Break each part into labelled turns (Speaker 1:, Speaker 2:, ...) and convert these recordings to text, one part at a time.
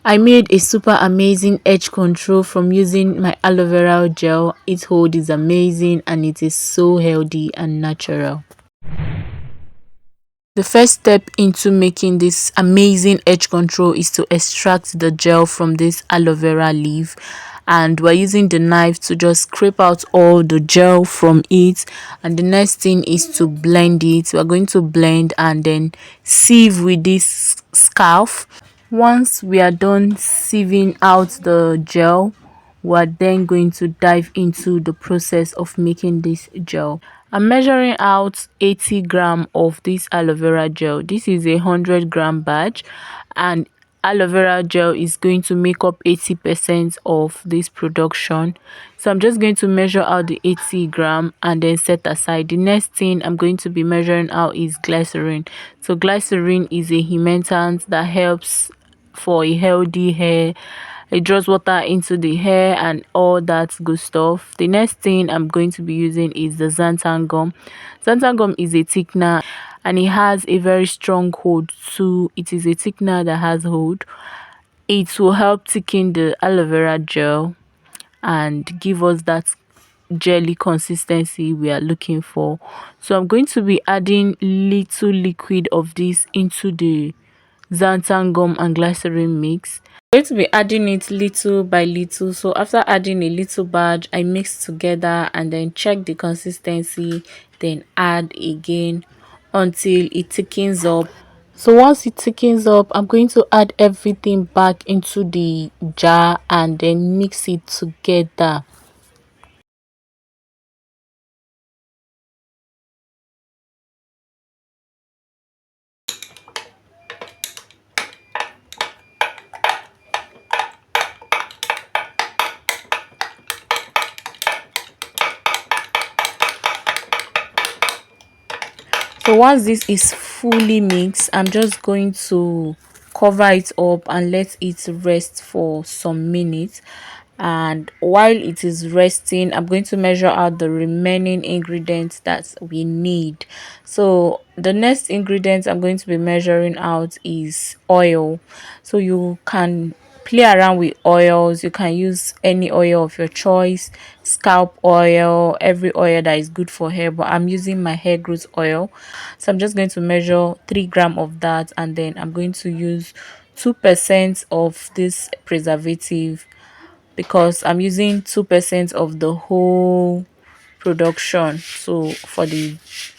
Speaker 1: I made a super amazing edge control from using my aloe vera gel. Its hold is amazing and it is so healthy and natural. The first step into making this amazing edge control is to extract the gel from this aloe vera leaf, and we're using the knife to just scrape out all the gel from it. And the next thing is to blend it. We're going to blend and then sieve with this scarf. Once we are done sieving out the gel, we're then going to dive into the process of making this gel. I'm measuring out 80 grams of this aloe vera gel. This is a 100-gram batch, and aloe vera gel is going to make up 80% of this production. So I'm just going to measure out the 80 grams and then set aside. The next thing I'm going to be measuring out is glycerin. So glycerin is a humectant that helps for a healthy hair. It draws water into the hair and all that good stuff. The next thing I'm going to be using is the xanthan gum. Xanthan gum is a thickener and it has a very strong hold too. It is a thickener that has hold. It will help thicken the aloe vera gel and give us that jelly consistency we are looking for. So I'm going to be adding little liquid of this into the xanthan gum and glycerin mix. I'm going to be adding it little by little. So after adding a little batch, I mix together and then check the consistency, then add again until it thickens up. So once it thickens up, I'm going to add everything back into the jar and then mix it together. So once this is fully mixed, I'm just going to cover it up and let it rest for some minutes. And while it is resting, I'm going to measure out the remaining ingredients that we need. So the next ingredient I'm going to be measuring out is oil. So you can play around with oils. You can use any oil of your choice, scalp oil, every oil that is good for hair, but I'm using my hair growth oil. So I'm just going to measure 3 grams of that, and then I'm going to use 2% of this preservative because I'm using 2% of the whole production. So for the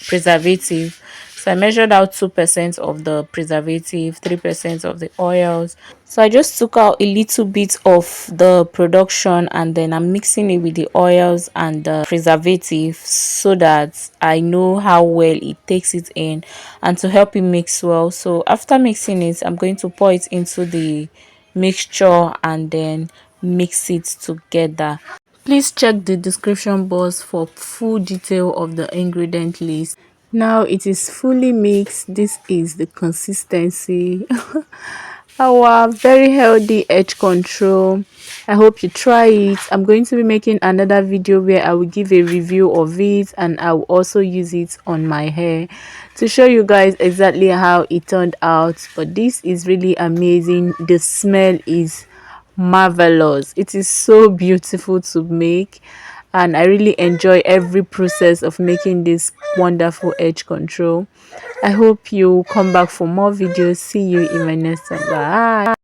Speaker 1: preservative, so I measured out 2% of the preservative, 3% of the oils. So I just took out a little bit of the production and then I'm mixing it with the oils and the preservative so that I know how well it takes it in and to help it mix well. So after mixing it, I'm going to pour it into the mixture and then mix it together. Please check the description box for full detail of the ingredient list. Now it is fully mixed. This is the consistency. Our very healthy edge control. I hope you try it. I'm going to be making another video where I will give a review of it and I will also use it on my hair to show you guys exactly how it turned out. But this is really amazing. The smell is marvelous. It is so beautiful to make and I really enjoy every process of making this wonderful edge control. I hope you come back for more videos. See you in my next one. Bye.